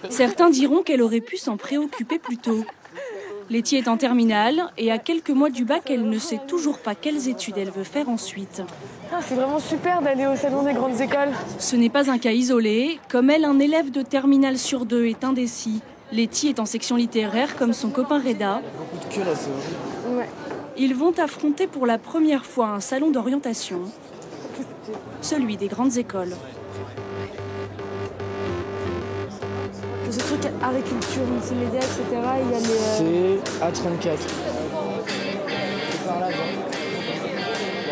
Certains diront qu'elle aurait pu s'en préoccuper plus tôt. Letty est en terminale et à quelques mois du bac, elle ne sait toujours pas quelles études elle veut faire ensuite. C'est vraiment super d'aller au salon des grandes écoles. Ce n'est pas un cas isolé. Comme elle, un élève de terminale sur 2 est indécis. Letty est en section littéraire comme son copain Reda. Beaucoup de queue là, c'est horrible. Ouais. Ils vont affronter pour la première fois un salon d'orientation, celui des grandes écoles. Ce truc agriculture, multimédia, etc., il y a les... C'est A34.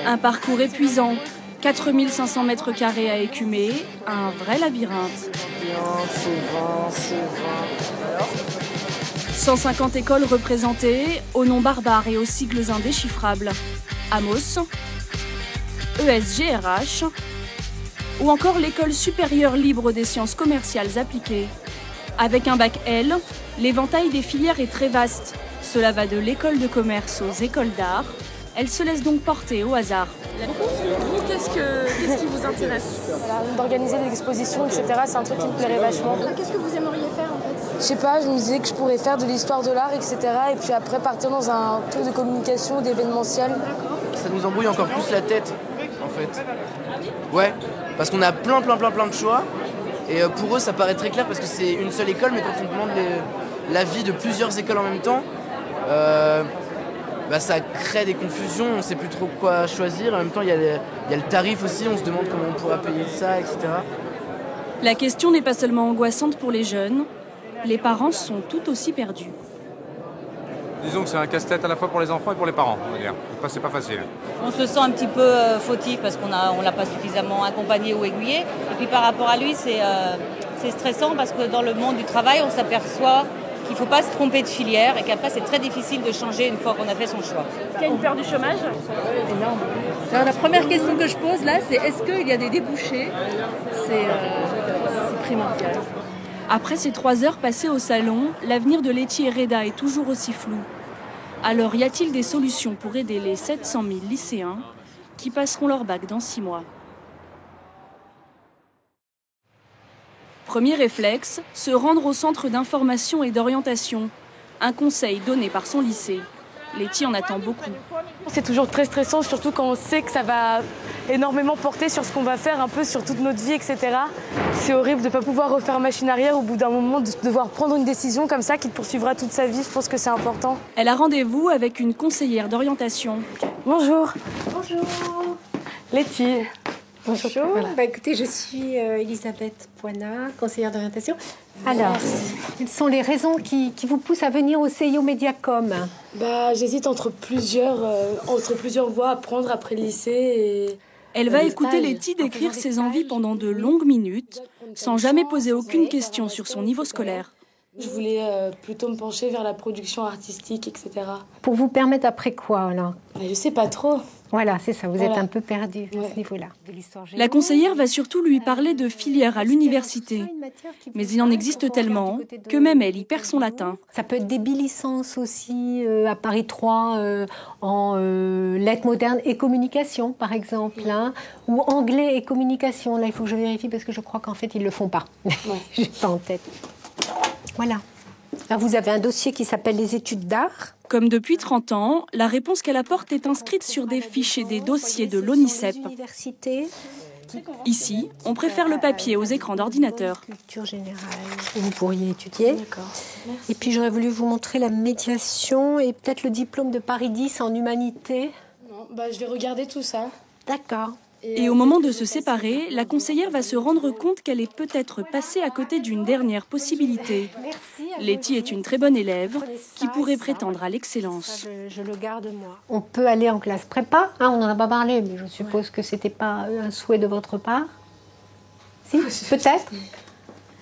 Un parcours épuisant, 4500 mètres carrés à écumer, un vrai labyrinthe. 150 écoles représentées, aux noms barbares et aux sigles indéchiffrables. Amos, ESGRH, ou encore l'École supérieure libre des sciences commerciales appliquées. Avec un bac L, l'éventail des filières est très vaste. Cela va de l'école de commerce aux écoles d'art. Elle se laisse donc porter au hasard. Vous, qu'est-ce qui vous intéresse? Voilà, d'organiser des expositions, etc., c'est un truc qui me plairait vachement. Qu'est-ce que vous aimeriez faire en fait? Je sais pas, je me disais que je pourrais faire de l'histoire de l'art, etc., et puis après partir dans un tour de communication, d'événementiel. Ça nous embrouille encore plus la tête, en fait. Ouais, parce qu'on a plein de choix. Et pour eux, ça paraît très clair parce que c'est une seule école, mais quand on demande l'avis de plusieurs écoles en même temps, ça crée des confusions, on ne sait plus trop quoi choisir. En même temps, il y a le tarif aussi, on se demande comment on pourra payer ça, etc. La question n'est pas seulement angoissante pour les jeunes, les parents sont tout aussi perdus. Disons que c'est un casse-tête à la fois pour les enfants et pour les parents, on va dire. C'est pas facile. On se sent un petit peu fautif parce qu'on l'a pas suffisamment accompagné ou aiguillé. Et puis par rapport à lui, c'est stressant parce que dans le monde du travail, on s'aperçoit qu'il ne faut pas se tromper de filière et qu'après, c'est très difficile de changer une fois qu'on a fait son choix. Il y a une peur du chômage? Énorme. Alors, la première question que je pose là, c'est est-ce qu'il y a des débouchés? C'est primordial. Après ces 3 heures passées au salon, l'avenir de Letty et Reda est toujours aussi flou. Alors y a-t-il des solutions pour aider les 700 000 lycéens qui passeront leur bac dans 6 mois? Premier réflexe, se rendre au centre d'information et d'orientation. Un conseil donné par son lycée. Letty en attend beaucoup. C'est toujours très stressant, surtout quand on sait que ça va énormément porter sur ce qu'on va faire, un peu sur toute notre vie, etc. C'est horrible de ne pas pouvoir refaire machine arrière au bout d'un moment, de devoir prendre une décision comme ça qui te poursuivra toute sa vie. Je pense que c'est important. Elle a rendez-vous avec une conseillère d'orientation. Bonjour. Bonjour. Letty. Bonjour. Voilà. Écoutez, je suis Elisabeth Poinat, conseillère d'orientation. Alors, quelles sont les raisons qui vous poussent à venir au CIO Mediacom? J'hésite entre plusieurs voies à prendre après le lycée. Et elle va écouter Letty décrire ses envies pendant de longues minutes, sans jamais poser aucune question sur son niveau scolaire. Je voulais plutôt me pencher vers la production artistique, etc. Pour vous permettre après quoi, alors? Je sais pas trop. Voilà, c'est ça, vous êtes un peu perdu à ce niveau-là. La conseillère va surtout lui parler de filières à l'université. Mais il en existe tellement que même elle y perd son latin. Ça peut être des bilicences aussi, à Paris 3, en lettres modernes et communication, par exemple, ou anglais et communication. Là, il faut que je vérifie parce que je crois qu'en fait, ils ne le font pas. Je n'ai pas en tête. Voilà. Alors, vous avez un dossier qui s'appelle les études d'art. Comme depuis 30 ans, la réponse qu'elle apporte est inscrite sur des fiches et des dossiers de l'ONICEP. Ici, on préfère le papier aux écrans d'ordinateur. Culture générale, vous pourriez étudier. D'accord. Et puis j'aurais voulu vous montrer la médiation et peut-être le diplôme de Paris 10 en humanité. Non, je vais regarder tout ça. D'accord. Et au moment de se séparer, la conseillère va se rendre compte qu'elle est peut-être passée à côté d'une dernière possibilité. Letty est une très bonne élève qui pourrait prétendre à l'excellence. Je le garde moi. On peut aller en classe prépa, on n'en a pas parlé, mais je suppose que ce n'était pas un souhait de votre part. Si, peut-être.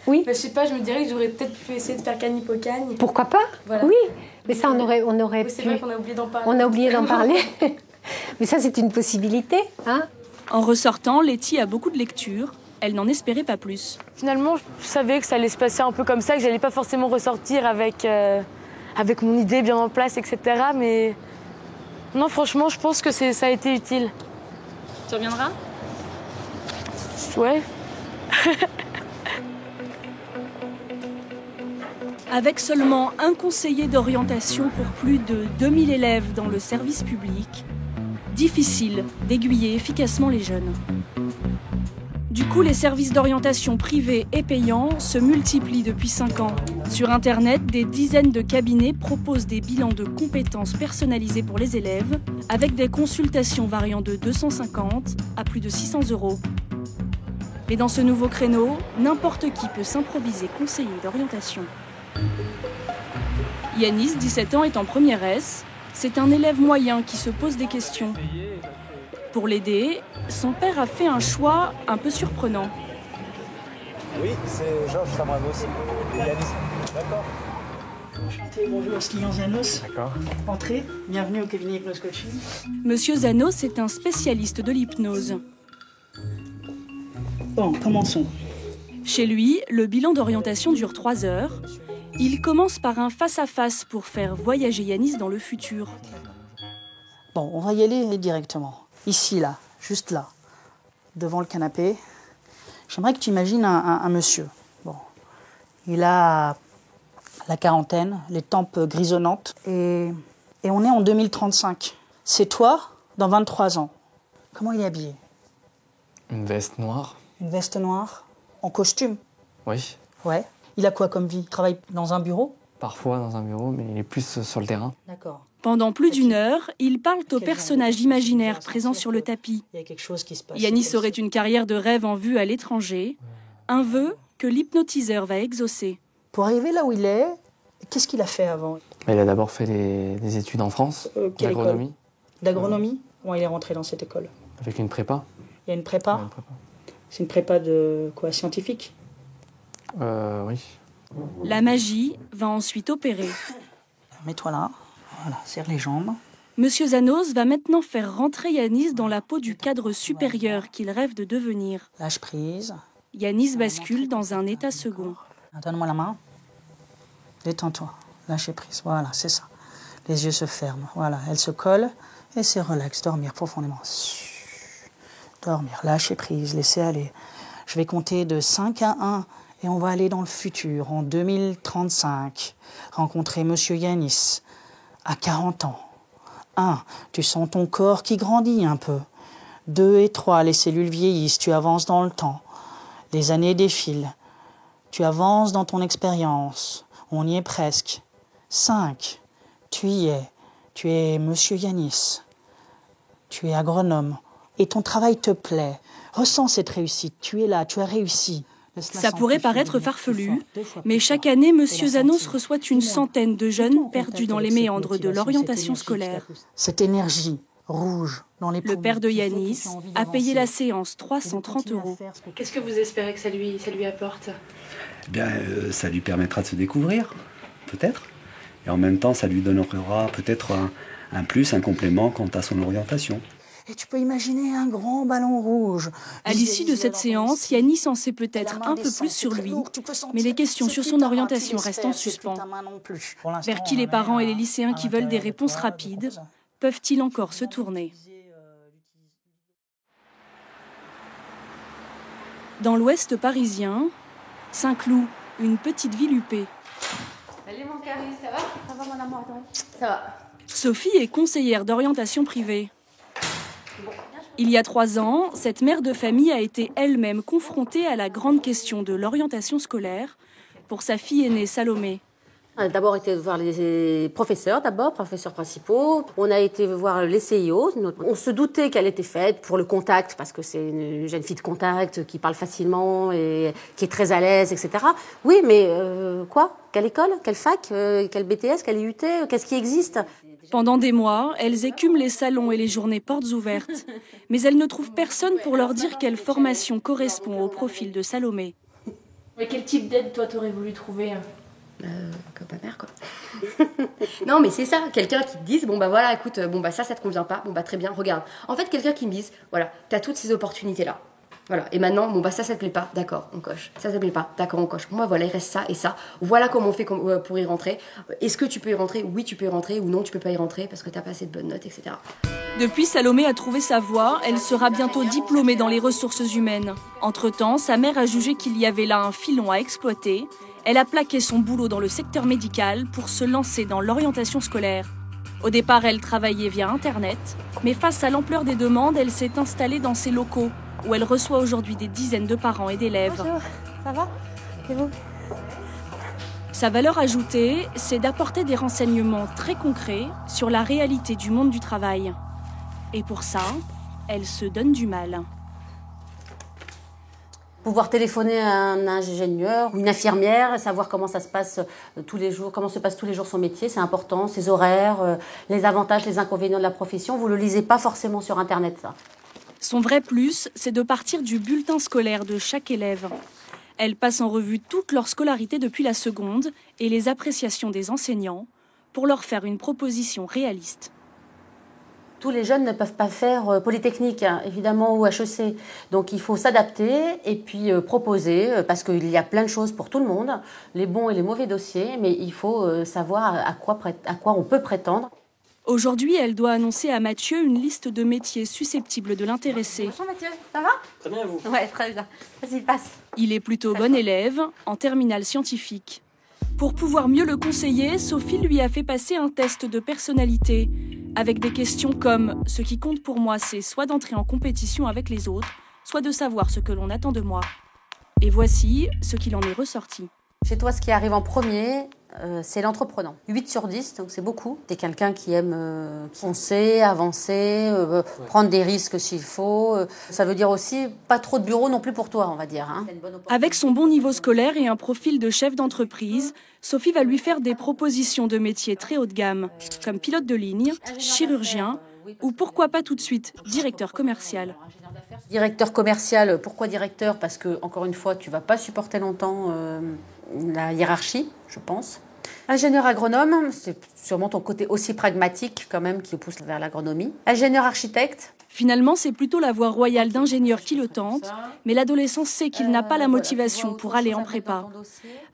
Oui. Je sais pas, je me dirais que j'aurais peut-être pu essayer de faire Canipocagne. Pourquoi pas? Voilà. Oui, mais ça on aurait pu. C'est vrai qu'on a oublié d'en parler. On a oublié d'en parler. Mais ça c'est une possibilité, En ressortant, Letty a beaucoup de lectures. Elle n'en espérait pas plus. Finalement, je savais que ça allait se passer un peu comme ça, que j'allais pas forcément ressortir avec mon idée bien en place, etc. Mais non, franchement, je pense que ça a été utile. Tu reviendras? Ouais. Avec seulement un conseiller d'orientation pour plus de 2000 élèves dans le service public, difficile d'aiguiller efficacement les jeunes. Du coup, les services d'orientation privés et payants se multiplient depuis 5 ans. Sur Internet, des dizaines de cabinets proposent des bilans de compétences personnalisés pour les élèves, avec des consultations variant de 250 à plus de 600 €. Mais dans ce nouveau créneau, n'importe qui peut s'improviser conseiller d'orientation. Yanis, 17 ans, est en première S. C'est un élève moyen qui se pose des questions. Pour l'aider, son père a fait un choix un peu surprenant. Oui, c'est Georges Sabranos et Yanis. D'accord. Enchanté, bonjour, Skian Zanos. D'accord. Entrez, bienvenue au cabinet Hypnose Coaching. Monsieur Zanos est un spécialiste de l'hypnose. Bon, commençons. Chez lui, le bilan d'orientation dure 3 heures. Il commence par un face-à-face pour faire voyager Yanis dans le futur. Bon, on va y aller directement. Ici, là, juste là, devant le canapé. J'aimerais que tu imagines un monsieur. Bon, il a la quarantaine, les tempes grisonnantes, et on est en 2035. C'est toi, dans 23 ans. Comment il est habillé? Une veste noire. Une veste noire, en costume? Oui. Ouais. Il a quoi comme vie? Il travaille dans un bureau? Parfois dans un bureau, mais il est plus sur le terrain. D'accord. Pendant plus d'1 heure, ils parlent aux personnages imaginaires présents sur le tapis. Il y a quelque chose qui se passe. Yanis aurait une carrière de rêve en vue à l'étranger, un vœu que l'hypnotiseur va exaucer. Pour arriver là où il est, qu'est-ce qu'il a fait avant? Il a d'abord fait des études en France, quelle d'agronomie. D'agronomie? Comment il est rentré dans cette école? Avec une prépa. Il y a une prépa? Ouais, une prépa. C'est une prépa de quoi? Scientifique? Oui. La magie va ensuite opérer. Mets-toi là. Voilà, serre les jambes. Monsieur Zanos va maintenant faire rentrer Yanis dans la peau du cadre supérieur qu'il rêve de devenir. Lâche prise. Yanis bascule dans un état second. Donne-moi la main. Détends-toi. Lâchez prise. Voilà, c'est ça. Les yeux se ferment. Voilà, elle se colle et c'est relax. Dormir profondément. Dormir. Lâchez prise. Laissez aller. Je vais compter de 5 à 1 et on va aller dans le futur, en 2035. Rencontrer Monsieur Yanis à 40 ans. 1. Tu sens ton corps qui grandit un peu. 2 et 3. Les cellules vieillissent. Tu avances dans le temps. Les années défilent. Tu avances dans ton expérience. On y est presque. 5. Tu y es. Tu es Monsieur Yanis. Tu es agronome. Et ton travail te plaît. Ressens cette réussite. Tu es là, tu as réussi. Ça pourrait paraître farfelu, mais chaque année, Monsieur Zanos reçoit une centaine de jeunes perdus dans les méandres de l'orientation scolaire. Cette énergie rouge dans les poumons. Le père de Yanis a payé la séance 330 €. Qu'est-ce que vous espérez que ça lui apporte? Ça lui permettra de se découvrir, peut-être. Et en même temps, ça lui donnera peut-être un plus, un complément quant à son orientation. Et tu peux imaginer un grand ballon rouge. À l'issue de cette séance, Yanis en sait peut-être un peu plus sur lui, mais les questions sur son orientation restent en suspens. Vers qui les parents et les lycéens qui veulent des réponses rapides peuvent-ils encore se tourner? Dans l'ouest parisien, Saint-Cloud, une petite ville huppée. Salut mon cari, ça va? Ça va mon amour? Ça va. Sophie est conseillère d'orientation privée. Il y a 3 ans, cette mère de famille a été elle-même confrontée à la grande question de l'orientation scolaire pour sa fille aînée Salomé. On a d'abord été voir les professeurs, professeurs principaux. On a été voir les CIO. On se doutait qu'elle était faite pour le contact, parce que c'est une jeune fille de contact qui parle facilement et qui est très à l'aise, etc. Oui, mais quoi? Quelle école? Quelle fac? Quel BTS? Quel IUT? Qu'est-ce qui existe? Pendant des mois, elles écument les salons et les journées portes ouvertes. Mais elles ne trouvent personne pour leur dire quelle formation correspond au profil de Salomé. Mais quel type d'aide, toi, t'aurais voulu trouver? Comme ma mère, quoi. Non, mais c'est ça. Quelqu'un qui te dise, bon, bah voilà, écoute, bon, bah ça te convient pas. Bon, bah très bien, regarde. En fait, quelqu'un qui me dise, voilà, t'as toutes ces opportunités-là. Voilà. Et maintenant, bon, bah ça te plaît pas, d'accord, on coche. Ça te plaît pas, d'accord, on coche. Bon, bah voilà, il reste ça et ça. Voilà comment on fait pour y rentrer. Est-ce que tu peux y rentrer? Oui, tu peux y rentrer, ou non, tu peux pas y rentrer parce que t'as pas assez de bonnes notes, etc. Depuis, Salomé a trouvé sa voie. Elle sera bientôt diplômée dans les ressources humaines. Entre-temps, sa mère a jugé qu'il y avait là un filon à exploiter. Elle a plaqué son boulot dans le secteur médical pour se lancer dans l'orientation scolaire. Au départ, elle travaillait via Internet, mais face à l'ampleur des demandes, elle s'est installée dans ses locaux, où elle reçoit aujourd'hui des dizaines de parents et d'élèves. Bonjour, ça va? Et vous? Sa valeur ajoutée, c'est d'apporter des renseignements très concrets sur la réalité du monde du travail. Et pour ça, elle se donne du mal. Pouvoir téléphoner à un ingénieur ou une infirmière, savoir comment ça se passe tous les jours, comment se passe tous les jours son métier, c'est important, ses horaires, les avantages, les inconvénients de la profession. Vous ne le lisez pas forcément sur Internet, ça. Son vrai plus, c'est de partir du bulletin scolaire de chaque élève. Elle passe en revue toute leur scolarité depuis la seconde et les appréciations des enseignants pour leur faire une proposition réaliste. Tous les jeunes ne peuvent pas faire Polytechnique, hein, évidemment, ou HEC. Donc il faut s'adapter et puis proposer, parce qu'il y a plein de choses pour tout le monde, les bons et les mauvais dossiers, mais il faut savoir à quoi on peut prétendre. Aujourd'hui, elle doit annoncer à Mathieu une liste de métiers susceptibles de l'intéresser. Bonjour Mathieu, ça va? Très bien, vous? Ouais, très bien. Vas-y, passe. Il est plutôt bon élève, en terminale scientifique. Pour pouvoir mieux le conseiller, Sophie lui a fait passer un test de personnalité, avec des questions comme « Ce qui compte pour moi, c'est soit d'entrer en compétition avec les autres, soit de savoir ce que l'on attend de moi. » Et voici ce qu'il en est ressorti. Chez toi, ce qui arrive en premier, c'est l'entreprenant. 8 sur 10, donc c'est beaucoup. T'es quelqu'un qui aime foncer, avancer, prendre des risques s'il faut. Ça veut dire aussi pas trop de bureau non plus pour toi, on va dire. Hein. Avec son bon niveau scolaire et un profil de chef d'entreprise, Sophie va lui faire des propositions de métiers très haut de gamme, comme pilote de ligne, chirurgien ou pourquoi pas tout de suite, directeur commercial. Directeur commercial, pourquoi directeur? Parce que, encore une fois, tu ne vas pas supporter longtemps la hiérarchie, je pense. Ingénieur agronome, c'est sûrement ton côté aussi pragmatique quand même qui pousse vers l'agronomie. Ingénieur architecte. Finalement, c'est plutôt la voie royale d'ingénieur qui le tente, mais l'adolescent sait qu'il n'a pas la motivation pour aller en prépa.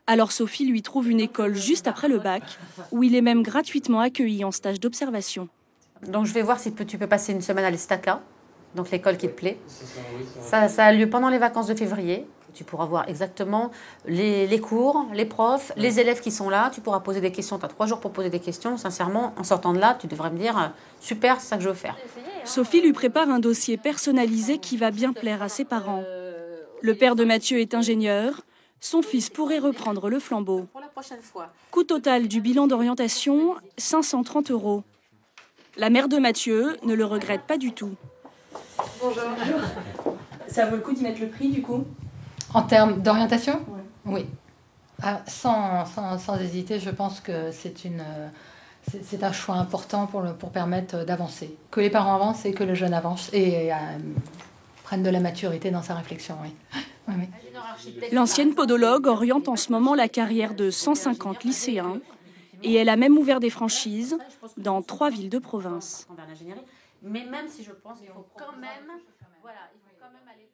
Alors Sophie lui trouve une école juste après le bac, où il est même gratuitement accueilli en stage d'observation. Donc je vais voir si tu peux passer une semaine à l'Estaca, donc l'école qui te plaît. Ça a lieu pendant les vacances de février. Tu pourras voir exactement les cours, les profs, les élèves qui sont là. Tu pourras poser des questions. Tu as 3 jours pour poser des questions. Sincèrement, en sortant de là, tu devrais me dire « Super, c'est ça que je veux faire ». Sophie lui prépare un dossier personnalisé qui va bien plaire à ses parents. Le père de Mathieu est ingénieur. Son fils pourrait reprendre le flambeau. Coût total du bilan d'orientation, 530 €. La mère de Mathieu ne le regrette pas du tout. Bonjour. Ça vaut le coup d'y mettre le prix, du coup? En termes d'orientation? Oui. Ah, sans hésiter, je pense que c'est un choix important pour permettre d'avancer. Que les parents avancent et que le jeune avance et prenne de la maturité dans sa réflexion. Oui. Oui, oui. L'ancienne podologue oriente en ce moment la carrière de 150 lycéens et elle a même ouvert des franchises dans 3 villes de province. Mais même si je pense qu'il faut quand même aller